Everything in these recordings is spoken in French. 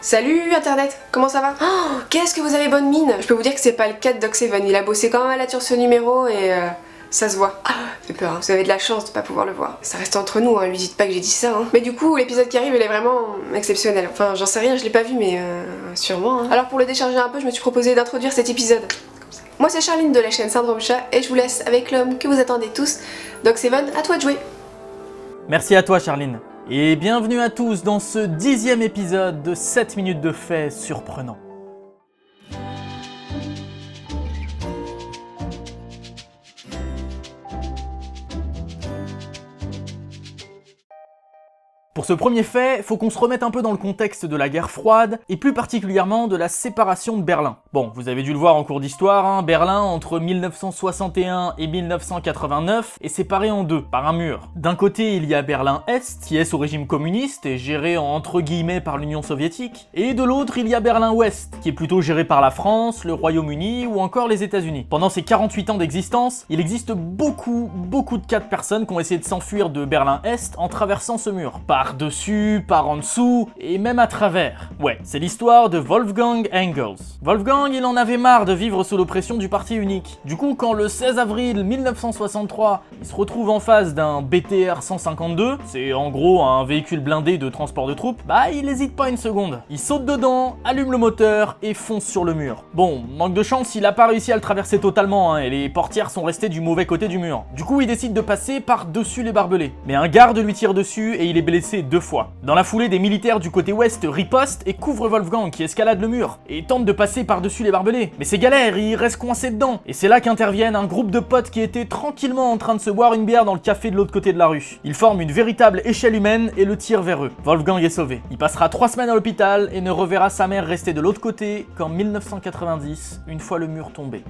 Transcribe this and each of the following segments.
Salut Internet, comment ça va? Oh, qu'est-ce que vous avez bonne mine! Je peux vous dire que c'est pas le cas de Doc7, il a bossé quand même à la sur ce numéro et ça se voit. Ça fait peur, hein. Vous avez de la chance de pas pouvoir le voir. Ça reste entre nous, hein. Lui dites pas que j'ai dit ça. Hein. Mais du coup, l'épisode qui arrive, il est vraiment exceptionnel. Enfin, j'en sais rien, je l'ai pas vu, mais sûrement. Hein. Alors pour le décharger un peu, je me suis proposé d'introduire cet épisode. Moi c'est Charline de la chaîne Syndrome Chat et je vous laisse avec l'homme que vous attendez tous. Doc7, à toi de jouer. Merci à toi Charline. Et bienvenue à tous dans ce 10e épisode de 7 minutes de faits surprenants. Pour ce premier fait, faut qu'on se remette un peu dans le contexte de la guerre froide, et plus particulièrement de la séparation de Berlin. Bon, vous avez dû le voir en cours d'histoire, hein, Berlin, entre 1961 et 1989, est séparé en deux, par un mur. D'un côté, il y a Berlin-Est, qui est sous régime communiste et géré entre guillemets par l'Union soviétique, et de l'autre, il y a Berlin-Ouest, qui est plutôt géré par la France, le Royaume-Uni ou encore les États-Unis. Pendant ces 48 ans d'existence, il existe beaucoup de cas de personnes qui ont essayé de s'enfuir de Berlin-Est en traversant ce mur. Par-dessus, par en dessous, et même à travers. Ouais, c'est l'histoire de Wolfgang Engels. Wolfgang, il en avait marre de vivre sous l'oppression du parti unique. Du coup, quand le 16 avril 1963, il se retrouve en face d'un BTR 152, c'est en gros un véhicule blindé de transport de troupes, bah il hésite pas une seconde. Il saute dedans, allume le moteur et fonce sur le mur. Bon, manque de chance, il a pas réussi à le traverser totalement, hein, et les portières sont restées du mauvais côté du mur. Du coup, il décide de passer par-dessus les barbelés. Mais un garde lui tire dessus et il est blessé 2 fois. Dans la foulée, des militaires du côté ouest ripostent et couvrent Wolfgang qui escalade le mur et tente de passer par-dessus les barbelés. Mais c'est galère, il reste coincé dedans. Et c'est là qu'interviennent un groupe de potes qui étaient tranquillement en train de se boire une bière dans le café de l'autre côté de la rue. Ils forment une véritable échelle humaine et le tirent vers eux. Wolfgang est sauvé. Il passera 3 semaines à l'hôpital et ne reverra sa mère rester de l'autre côté qu'en 1990, une fois le mur tombé.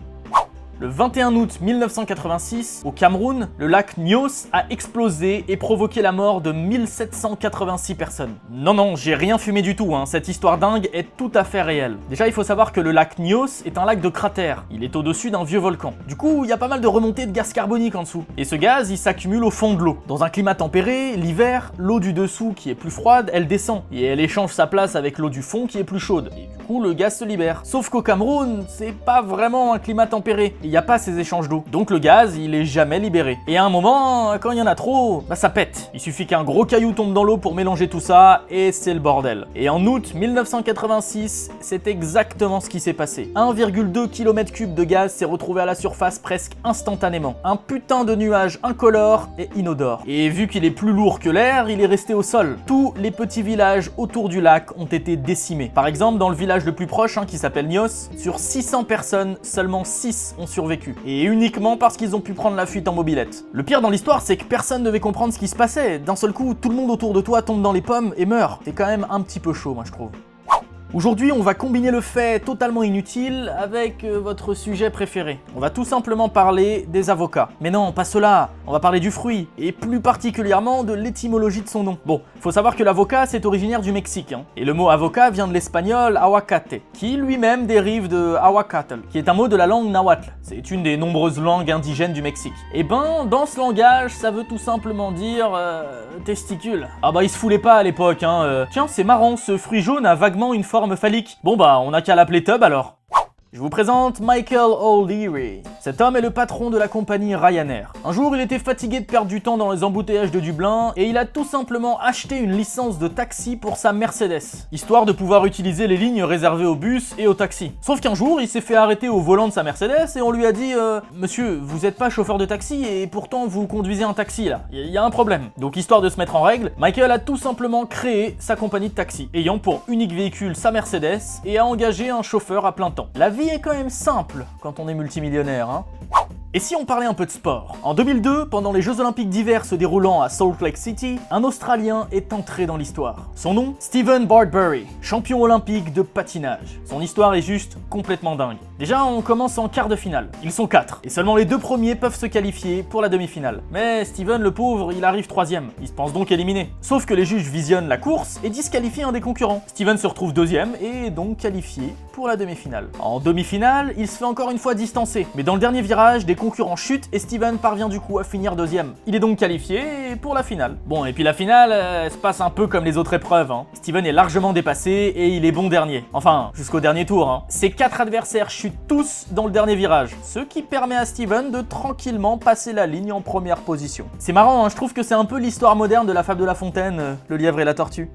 Le 21 août 1986, au Cameroun, le lac Nyos a explosé et provoqué la mort de 1786 personnes. Non, j'ai rien fumé du tout, hein. Cette histoire dingue est tout à fait réelle. Déjà, il faut savoir que le lac Nyos est un lac de cratère. Il est au-dessus d'un vieux volcan. Du coup, il y a pas mal de remontées de gaz carbonique en dessous. Et ce gaz, il s'accumule au fond de l'eau. Dans un climat tempéré, l'hiver, l'eau du dessous qui est plus froide, elle descend. Et elle échange sa place avec l'eau du fond qui est plus chaude. Et du coup, le gaz se libère. Sauf qu'au Cameroun, c'est pas vraiment un climat tempéré. Il n'y a pas ces échanges d'eau. Donc le gaz, il est jamais libéré. Et à un moment, quand il y en a trop, bah ça pète. Il suffit qu'un gros caillou tombe dans l'eau pour mélanger tout ça, et c'est le bordel. Et en août 1986, c'est exactement ce qui s'est passé. 1,2 km3 de gaz s'est retrouvé à la surface presque instantanément. Un putain de nuage incolore et inodore. Et vu qu'il est plus lourd que l'air, il est resté au sol. Tous les petits villages autour du lac ont été décimés. Par exemple, dans le village le plus proche, qui s'appelle Nyos, sur 600 personnes, seulement 6 ont survécu. Et uniquement parce qu'ils ont pu prendre la fuite en mobilette. Le pire dans l'histoire, c'est que personne ne devait comprendre ce qui se passait. D'un seul coup, tout le monde autour de toi tombe dans les pommes et meurt. C'est quand même un petit peu chaud, moi je trouve. Aujourd'hui, on va combiner le fait totalement inutile avec votre sujet préféré. On va tout simplement parler des avocats. Mais non, pas cela. On va parler du fruit, et plus particulièrement de l'étymologie de son nom. Bon, faut savoir que l'avocat, c'est originaire du Mexique, et le mot avocat vient de l'espagnol aguacate, qui lui-même dérive de aguacatl, qui est un mot de la langue nahuatl. C'est une des nombreuses langues indigènes du Mexique. Et ben, dans ce langage, ça veut tout simplement dire testicule. Ah bah, il se foulait pas à l'époque, Tiens, c'est marrant, ce fruit jaune a vaguement une forme phallique. Bon bah, on a qu'à l'appeler Tub alors. Je vous présente Michael O'Leary. Cet homme est le patron de la compagnie Ryanair. Un jour, il était fatigué de perdre du temps dans les embouteillages de Dublin et il a tout simplement acheté une licence de taxi pour sa Mercedes, histoire de pouvoir utiliser les lignes réservées aux bus et aux taxis. Sauf qu'un jour, il s'est fait arrêter au volant de sa Mercedes et on lui a dit Monsieur, vous êtes pas chauffeur de taxi et pourtant vous conduisez un taxi là. Il y a un problème. Donc histoire de se mettre en règle, Michael a tout simplement créé sa compagnie de taxi, ayant pour unique véhicule sa Mercedes et a engagé un chauffeur à plein temps. La vie est quand même simple quand on est multimillionnaire, Et si on parlait un peu de sport? En 2002, pendant les Jeux Olympiques d'hiver se déroulant à Salt Lake City, un Australien est entré dans l'histoire. Son nom? Stephen Bartbury, champion olympique de patinage. Son histoire est juste complètement dingue. Déjà, on commence en quart de finale. Ils sont 4, et seulement les 2 premiers peuvent se qualifier pour la demi-finale. Mais Steven, le pauvre, il arrive 3ème. Il se pense donc éliminé. Sauf que les juges visionnent la course et disqualifient un des concurrents. Steven se retrouve 2ème et est donc qualifié pour la demi-finale. En demi-finale, il se fait encore une fois distancer. Mais dans le dernier virage, des concurrents chutent et Steven parvient du coup à finir 2ème. Il est donc qualifié pour la finale. Bon, et puis la finale, elle se passe un peu comme les autres épreuves. Steven est largement dépassé et il est bon dernier. Enfin, jusqu'au dernier tour. Ses 4 adversaires chutent tous dans le dernier virage, ce qui permet à Steven de tranquillement passer la ligne en première position. C'est marrant, je trouve que c'est un peu l'histoire moderne de la fable de La Fontaine, le lièvre et la tortue.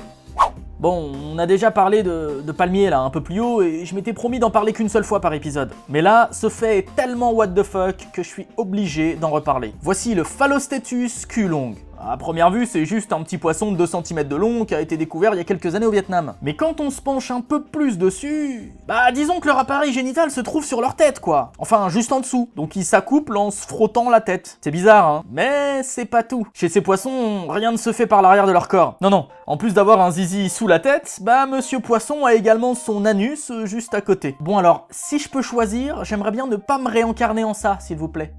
Bon, on a déjà parlé de palmier là un peu plus haut et je m'étais promis d'en parler qu'une seule fois par épisode. Mais là, ce fait est tellement what the fuck que je suis obligé d'en reparler. Voici le Phallostetus culong. À première vue, c'est juste un petit poisson de 2 cm de long qui a été découvert il y a quelques années au Vietnam. Mais quand on se penche un peu plus dessus, bah disons que leur appareil génital se trouve sur leur tête quoi. Enfin, juste en dessous. Donc ils s'accouplent en se frottant la tête. C'est bizarre mais c'est pas tout. Chez ces poissons, rien ne se fait par l'arrière de leur corps. Non, en plus d'avoir un zizi sous la tête, bah monsieur poisson a également son anus juste à côté. Bon alors, si je peux choisir, j'aimerais bien ne pas me réincarner en ça, s'il vous plaît.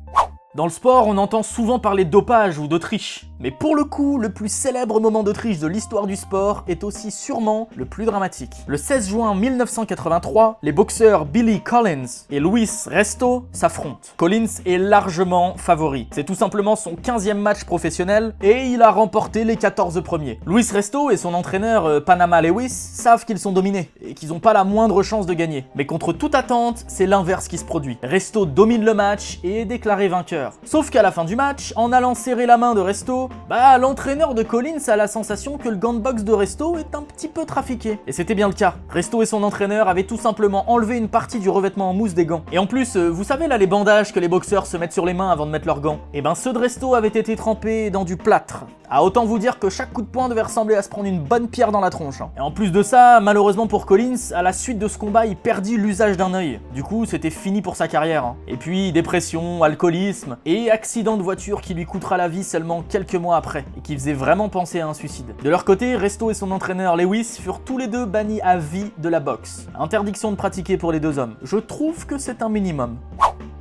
Dans le sport, on entend souvent parler de dopage ou de triche. Mais pour le coup, le plus célèbre moment de triche de l'histoire du sport est aussi sûrement le plus dramatique. Le 16 juin 1983, les boxeurs Billy Collins et Luis Resto s'affrontent. Collins est largement favori. C'est tout simplement son 15e match professionnel et il a remporté les 14 premiers. Luis Resto et son entraîneur Panama Lewis savent qu'ils sont dominés et qu'ils n'ont pas la moindre chance de gagner. Mais contre toute attente, c'est l'inverse qui se produit. Resto domine le match et est déclaré vainqueur. Sauf qu'à la fin du match, en allant serrer la main de Resto, l'entraîneur de Collins a la sensation que le gant de boxe de Resto est un petit peu trafiqué. Et c'était bien le cas. Resto et son entraîneur avaient tout simplement enlevé une partie du revêtement en mousse des gants. Et en plus, vous savez là les bandages que les boxeurs se mettent sur les mains avant de mettre leurs gants? Et ceux de Resto avaient été trempés dans du plâtre. Ah, autant vous dire que chaque coup de poing devait ressembler à se prendre une bonne pierre dans la tronche. Et en plus de ça, malheureusement pour Collins, à la suite de ce combat, il perdit l'usage d'un œil. Du coup, c'était fini pour sa carrière. Et puis, dépression, alcoolisme et accident de voiture qui lui coûtera la vie seulement quelques mois après et qui faisait vraiment penser à un suicide. De leur côté, Resto et son entraîneur Lewis furent tous les deux bannis à vie de la boxe. Interdiction de pratiquer pour les deux hommes. Je trouve que c'est un minimum.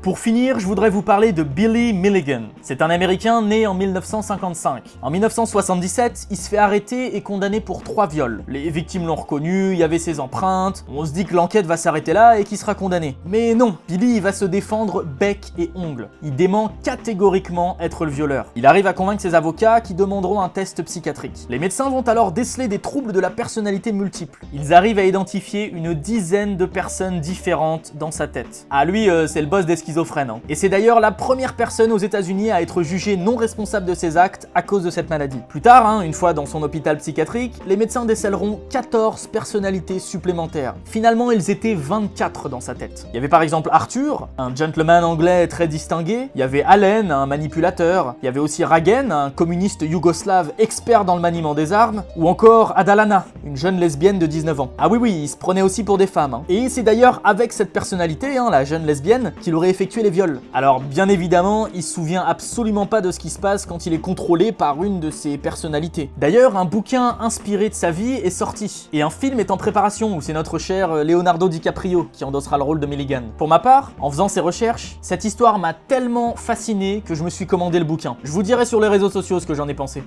Pour finir, je voudrais vous parler de Billy Milligan. C'est un Américain né en 1955. En 1977, il se fait arrêter et condamné pour 3 viols. Les victimes l'ont reconnu, il y avait ses empreintes, on se dit que l'enquête va s'arrêter là et qu'il sera condamné. Mais non, Billy va se défendre bec et ongles. Il dément catégoriquement être le violeur. Il arrive à convaincre ses avocats qui demanderont un test psychiatrique. Les médecins vont alors déceler des troubles de la personnalité multiple. Ils arrivent à identifier une dizaine de personnes différentes dans sa tête. Ah lui, c'est le boss des schizophrène. Et c'est d'ailleurs la première personne aux États-Unis à être jugée non responsable de ses actes à cause de cette maladie. Plus tard, une fois dans son hôpital psychiatrique, les médecins décèleront 14 personnalités supplémentaires. Finalement, ils étaient 24 dans sa tête. Il y avait par exemple Arthur, un gentleman anglais très distingué, il y avait Allen, un manipulateur, il y avait aussi Ragen, un communiste yougoslave expert dans le maniement des armes, ou encore Adalana, une jeune lesbienne de 19 ans. Ah oui, il se prenait aussi pour des femmes. Et c'est d'ailleurs avec cette personnalité, la jeune lesbienne, qu'il aurait effectué les viols. Alors bien évidemment, il se souvient absolument pas de ce qui se passe quand il est contrôlé par une de ses personnalités. D'ailleurs, un bouquin inspiré de sa vie est sorti, et un film est en préparation où c'est notre cher Leonardo DiCaprio qui endossera le rôle de Milligan. Pour ma part, en faisant ces recherches, cette histoire m'a tellement fasciné que je me suis commandé le bouquin. Je vous dirai sur les réseaux sociaux ce que j'en ai pensé.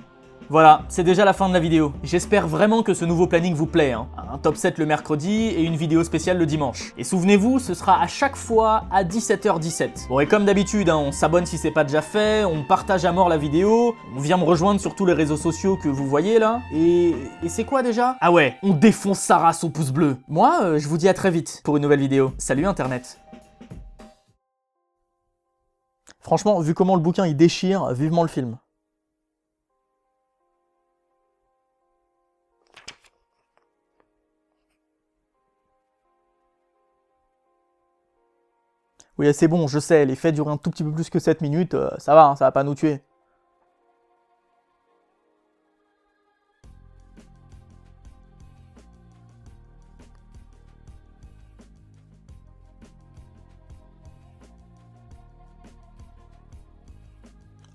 Voilà, c'est déjà la fin de la vidéo. J'espère vraiment que ce nouveau planning vous plaît. Un top 7 le mercredi et une vidéo spéciale le dimanche. Et souvenez-vous, ce sera à chaque fois à 17h17. Bon, et comme d'habitude, on s'abonne si c'est pas déjà fait, on partage à mort la vidéo, on vient me rejoindre sur tous les réseaux sociaux que vous voyez là. Et c'est quoi déjà? Ah ouais, on défonce sa race au pouce bleu. Moi, je vous dis à très vite pour une nouvelle vidéo. Salut Internet. Franchement, vu comment le bouquin il déchire, vivement le film. Oui, c'est bon, je sais, les faits durent un tout petit peu plus que 7 minutes, ça va pas nous tuer.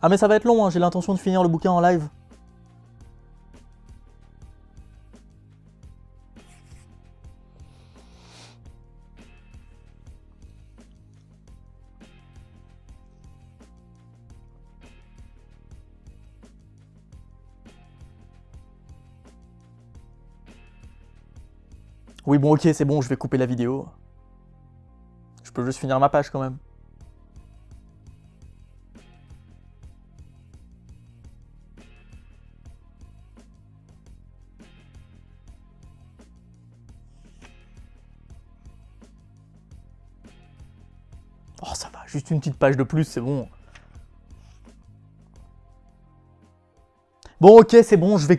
Ah mais ça va être long, j'ai l'intention de finir le bouquin en live. Oui, bon, ok, c'est bon, je vais couper la vidéo. Je peux juste finir ma page quand même. Oh, ça va, juste une petite page de plus, c'est bon. Bon, ok, c'est bon, je vais